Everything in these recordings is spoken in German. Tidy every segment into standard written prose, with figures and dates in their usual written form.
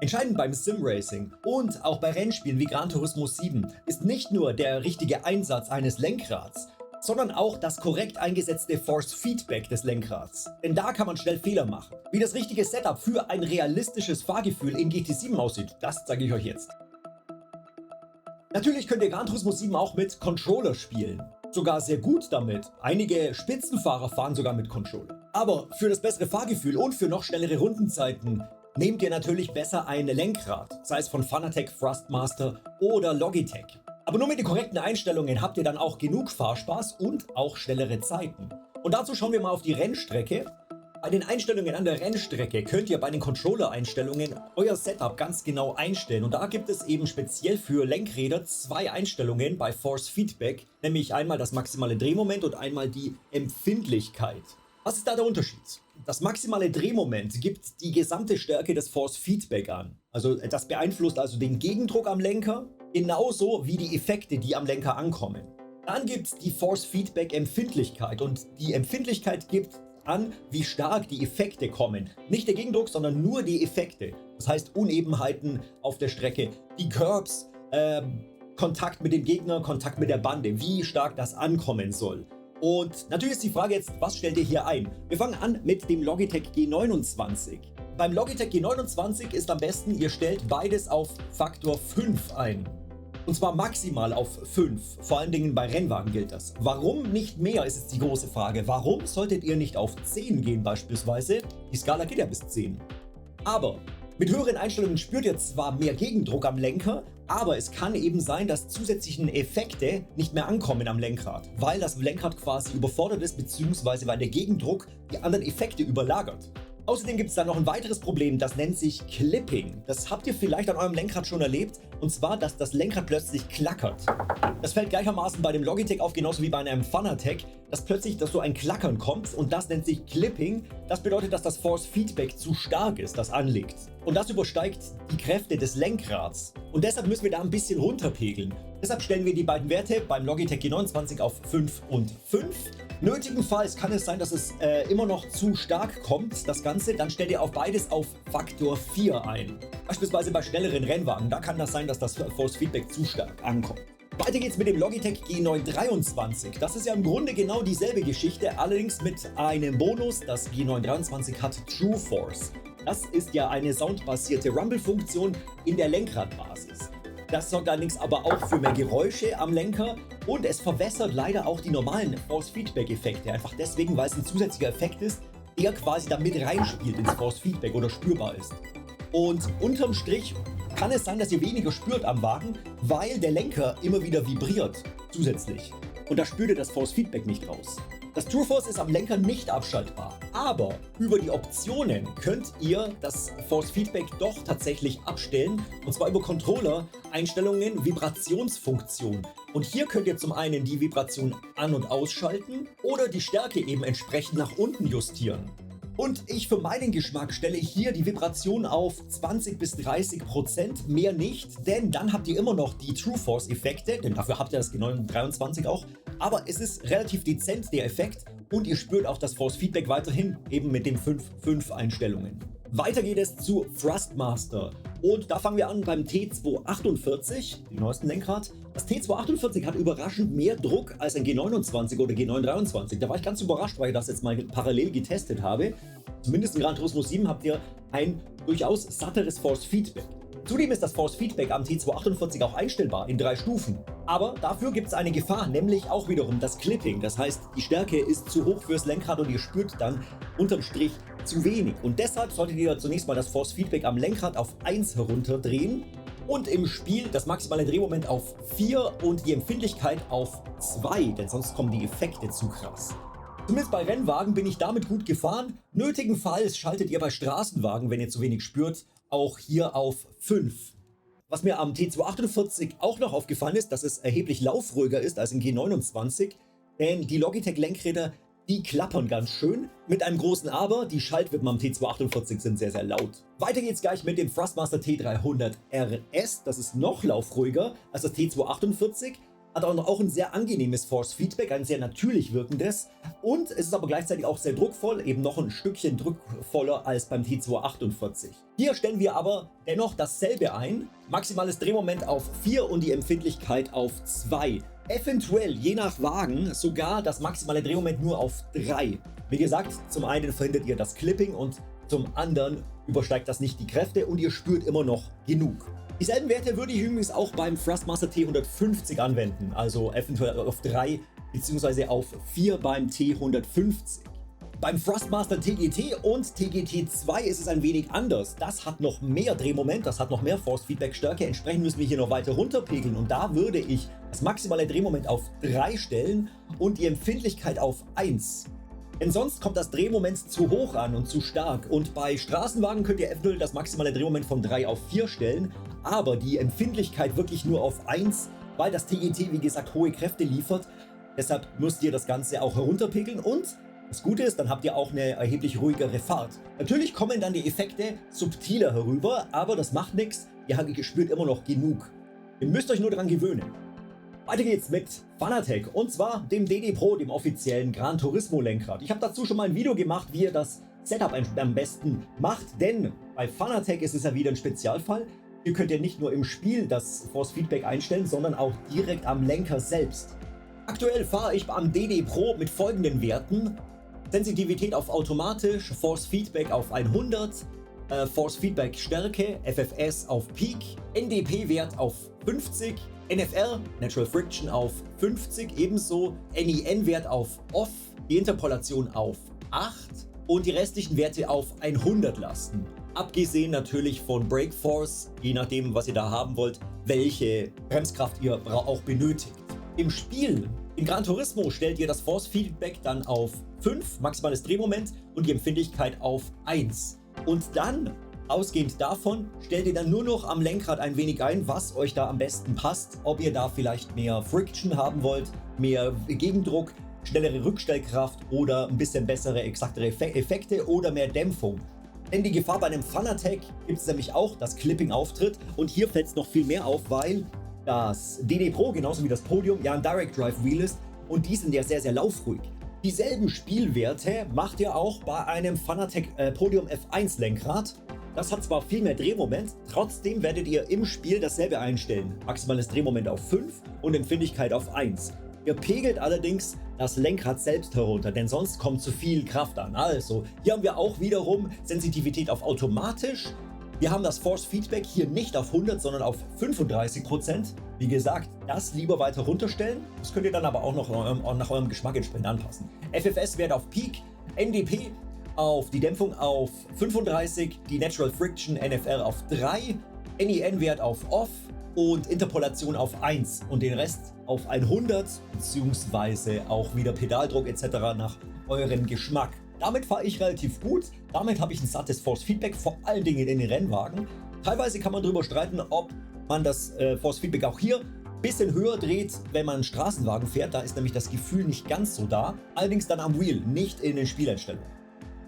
Entscheidend beim Sim-Racing und auch bei Rennspielen wie Gran Turismo 7 ist nicht nur der richtige Einsatz eines Lenkrads, sondern auch das korrekt eingesetzte Force-Feedback des Lenkrads. Denn da kann man schnell Fehler machen. Wie das richtige Setup für ein realistisches Fahrgefühl in GT7 aussieht, das zeige ich euch jetzt. Natürlich könnt ihr Gran Turismo 7 auch mit Controller spielen. Sogar sehr gut damit. Einige Spitzenfahrer fahren sogar mit Controller. Aber für das bessere Fahrgefühl und für noch schnellere Rundenzeiten nehmt ihr natürlich besser ein Lenkrad, sei es von Fanatec, Thrustmaster oder Logitech. Aber nur mit den korrekten Einstellungen habt ihr dann auch genug Fahrspaß und auch schnellere Zeiten. Und dazu schauen wir mal auf die Rennstrecke. Bei den Einstellungen an der Rennstrecke könnt ihr bei den Controller-Einstellungen euer Setup ganz genau einstellen. Und da gibt es eben speziell für Lenkräder zwei Einstellungen bei Force Feedback, nämlich einmal das maximale Drehmoment und einmal die Empfindlichkeit. Was ist da der Unterschied? Das maximale Drehmoment gibt die gesamte Stärke des Force Feedback an. Also das beeinflusst also den Gegendruck am Lenker, genauso wie die Effekte, die am Lenker ankommen. Dann gibt es die Force Feedback Empfindlichkeit und die Empfindlichkeit gibt an, wie stark die Effekte kommen. Nicht der Gegendruck, sondern nur die Effekte. Das heißt Unebenheiten auf der Strecke, die Curbs, Kontakt mit dem Gegner, Kontakt mit der Bande, wie stark das ankommen soll. Und natürlich ist die Frage jetzt, was stellt ihr hier ein? Wir fangen an mit dem Logitech G29. Beim Logitech G29 ist am besten, ihr stellt beides auf Faktor 5 ein. Und zwar maximal auf 5. Vor allen Dingen bei Rennwagen gilt das. Warum nicht mehr, ist jetzt die große Frage. Warum solltet ihr nicht auf 10 gehen beispielsweise? Die Skala geht ja bis 10. Aber mit höheren Einstellungen spürt ihr zwar mehr Gegendruck am Lenker, aber es kann eben sein, dass zusätzliche Effekte nicht mehr ankommen am Lenkrad, weil das Lenkrad quasi überfordert ist, beziehungsweise weil der Gegendruck die anderen Effekte überlagert. Außerdem gibt es da noch ein weiteres Problem, das nennt sich Clipping. Das habt ihr vielleicht an eurem Lenkrad schon erlebt, und zwar, dass das Lenkrad plötzlich klackert. Das fällt gleichermaßen bei dem Logitech auf, genauso wie bei einem Fanatec, dass plötzlich so ein Klackern kommt, und das nennt sich Clipping. Das bedeutet, dass das Force Feedback zu stark ist, das anliegt. Und das übersteigt die Kräfte des Lenkrads. Und deshalb müssen wir da ein bisschen runterpegeln. Deshalb stellen wir die beiden Werte beim Logitech G29 auf 5 und 5. Nötigenfalls kann es sein, dass es immer noch zu stark kommt, das Ganze. Dann stellt ihr auf beides auf Faktor 4 ein. Beispielsweise bei schnelleren Rennwagen, da kann das sein, dass das Force Feedback zu stark ankommt. Weiter geht's mit dem Logitech G923. Das ist ja im Grunde genau dieselbe Geschichte, allerdings mit einem Bonus. Das G923 hat True Force. Das ist ja eine soundbasierte Rumble-Funktion in der Lenkradbasis. Das sorgt allerdings aber auch für mehr Geräusche am Lenker und es verwässert leider auch die normalen Force-Feedback-Effekte. Einfach deswegen, weil es ein zusätzlicher Effekt ist, der quasi da mit reinspielt ins Force-Feedback oder spürbar ist. Und unterm Strich kann es sein, dass ihr weniger spürt am Wagen, weil der Lenker immer wieder vibriert zusätzlich. Und da spürt ihr das Force-Feedback nicht raus. Das True Force ist am Lenker nicht abschaltbar, aber über die Optionen könnt ihr das Force Feedback doch tatsächlich abstellen, und zwar über Controller, Einstellungen, Vibrationsfunktion. Und hier könnt ihr zum einen die Vibration an- und ausschalten oder die Stärke eben entsprechend nach unten justieren. Und ich für meinen Geschmack stelle hier die Vibration auf 20-30%, mehr nicht, denn dann habt ihr immer noch die True Force Effekte, denn dafür habt ihr das G923 auch, aber es ist relativ dezent der Effekt und ihr spürt auch das Force Feedback weiterhin, eben mit den 5 Einstellungen. Weiter geht es zu Thrustmaster und da fangen wir an beim T248, dem neuesten Lenkrad. Das T248 hat überraschend mehr Druck als ein G29 oder G923. Da war ich ganz überrascht, weil ich das jetzt mal parallel getestet habe. Zumindest in Gran Turismo 7 habt ihr ein durchaus satteres Force Feedback. Zudem ist das Force Feedback am T248 auch einstellbar in 3 Stufen. Aber dafür gibt es eine Gefahr, nämlich auch wiederum das Clipping. Das heißt, die Stärke ist zu hoch fürs Lenkrad und ihr spürt dann unterm Strich zu wenig. Und deshalb solltet ihr zunächst mal das Force Feedback am Lenkrad auf 1 herunterdrehen und im Spiel das maximale Drehmoment auf 4 und die Empfindlichkeit auf 2, denn sonst kommen die Effekte zu krass. Zumindest bei Rennwagen bin ich damit gut gefahren. Nötigenfalls schaltet ihr bei Straßenwagen, wenn ihr zu wenig spürt, auch hier auf 5. Was mir am T248 auch noch aufgefallen ist, dass es erheblich laufruhiger ist als im G29, denn die Logitech Lenkräder, die klappern ganz schön. Mit einem großen Aber, die Schaltwippen am T248 sind sehr, sehr laut. Weiter geht's gleich mit dem Thrustmaster T300 RS. Das ist noch laufruhiger als das T248. hat auch ein sehr angenehmes Force Feedback, ein sehr natürlich wirkendes, und es ist aber gleichzeitig auch sehr druckvoll, eben noch ein Stückchen druckvoller als beim T248. Hier stellen wir aber dennoch dasselbe ein, maximales Drehmoment auf 4 und die Empfindlichkeit auf 2. Eventuell, je nach Wagen, sogar das maximale Drehmoment nur auf 3. Wie gesagt, zum einen verhindert ihr das Clipping und zum anderen übersteigt das nicht die Kräfte und ihr spürt immer noch genug. Dieselben Werte würde ich übrigens auch beim Thrustmaster T150 anwenden, also eventuell auf 3 bzw. auf 4 beim T150. Beim Thrustmaster TGT und TGT2 ist es ein wenig anders. Das hat noch mehr Drehmoment, das hat noch mehr Force Feedback Stärke, entsprechend müssen wir hier noch weiter runterpegeln und da würde ich das maximale Drehmoment auf 3 stellen und die Empfindlichkeit auf 1. Denn sonst kommt das Drehmoment zu hoch an und zu stark, und bei Straßenwagen könnt ihr eventuell das maximale Drehmoment von 3 auf 4 stellen, aber die Empfindlichkeit wirklich nur auf 1, weil das TGT wie gesagt hohe Kräfte liefert. Deshalb müsst ihr das Ganze auch herunterpegeln und das Gute ist, dann habt ihr auch eine erheblich ruhigere Fahrt. Natürlich kommen dann die Effekte subtiler herüber, aber das macht nichts, ihr spürt immer noch genug. Ihr müsst euch nur daran gewöhnen. Weiter geht's mit Fanatec und zwar dem DD Pro, dem offiziellen Gran Turismo Lenkrad. Ich habe dazu schon mal ein Video gemacht, wie ihr das Setup am besten macht, denn bei Fanatec ist es ja wieder ein Spezialfall. Hier könnt ihr nicht nur im Spiel das Force Feedback einstellen, sondern auch direkt am Lenker selbst. Aktuell fahre ich am DD Pro mit folgenden Werten: Sensitivität auf automatisch, Force Feedback auf 100, Force Feedback Stärke, FFS auf Peak, NDP Wert auf 50, NFR, Natural Friction auf 50, ebenso NIN Wert auf Off, die Interpolation auf 8 und die restlichen Werte auf 100 lassen. Abgesehen natürlich von Brake Force, je nachdem was ihr da haben wollt, welche Bremskraft ihr auch benötigt. Im Spiel, in Gran Turismo, stellt ihr das Force Feedback dann auf 5, maximales Drehmoment, und die Empfindlichkeit auf 1. Und dann, ausgehend davon, stellt ihr dann nur noch am Lenkrad ein wenig ein, was euch da am besten passt. Ob ihr da vielleicht mehr Friction haben wollt, mehr Gegendruck, schnellere Rückstellkraft oder ein bisschen bessere, exaktere Effekte oder mehr Dämpfung. Denn die Gefahr bei einem Fanatec gibt es nämlich auch, dass Clipping auftritt, und hier fällt es noch viel mehr auf, weil das DD Pro genauso wie das Podium ja ein Direct Drive Wheel ist und die sind ja sehr, sehr laufruhig. Dieselben Spielwerte macht ihr auch bei einem Fanatec Podium F1 Lenkrad. Das hat zwar viel mehr Drehmoment, trotzdem werdet ihr im Spiel dasselbe einstellen. Maximales Drehmoment auf 5 und Empfindlichkeit auf 1. Ihr pegelt allerdings das Lenkrad selbst herunter, denn sonst kommt zu viel Kraft an. Also, hier haben wir auch wiederum Sensitivität auf automatisch. Wir haben das Force Feedback hier nicht auf 100, sondern auf 35%. Wie gesagt, das lieber weiter runterstellen. Das könnt ihr dann aber auch noch nach eurem Geschmack entsprechend anpassen. FFS-Wert auf Peak, NDP auf die Dämpfung auf 35, die Natural Friction NFR auf 3, NIN-Wert auf Off und Interpolation auf 1 und den Rest auf 100, beziehungsweise auch wieder Pedaldruck etc. nach eurem Geschmack. Damit fahre ich relativ gut, damit habe ich ein sattes Force Feedback, vor allen Dingen in den Rennwagen. Teilweise kann man darüber streiten, ob man das Force Feedback auch hier ein bisschen höher dreht, wenn man einen Straßenwagen fährt, da ist nämlich das Gefühl nicht ganz so da, allerdings dann am Wheel, nicht in den Spieleinstellungen.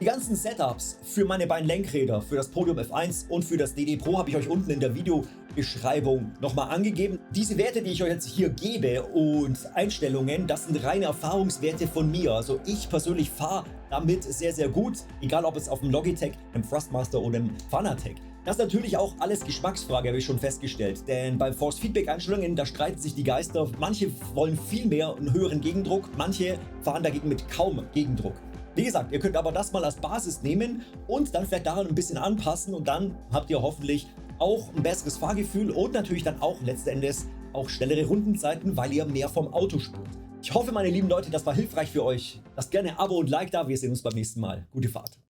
Die ganzen Setups für meine beiden Lenkräder, für das Podium F1 und für das DD Pro habe ich euch unten in der Videobeschreibung nochmal angegeben. Diese Werte, die ich euch jetzt hier gebe und Einstellungen, das sind reine Erfahrungswerte von mir. Also ich persönlich fahre damit sehr, sehr gut, egal ob es auf dem Logitech, einem Thrustmaster oder einem Fanatec. Das ist natürlich auch alles Geschmacksfrage, habe ich schon festgestellt, denn beim Force Feedback Einstellungen, da streiten sich die Geister. Manche wollen viel mehr einen höheren Gegendruck, manche fahren dagegen mit kaum Gegendruck. Wie gesagt, ihr könnt aber das mal als Basis nehmen und dann vielleicht daran ein bisschen anpassen und dann habt ihr hoffentlich auch ein besseres Fahrgefühl und natürlich dann auch letzten Endes auch schnellere Rundenzeiten, weil ihr mehr vom Auto spürt. Ich hoffe, meine lieben Leute, das war hilfreich für euch. Lasst gerne ein Abo und Like da, wir sehen uns beim nächsten Mal. Gute Fahrt!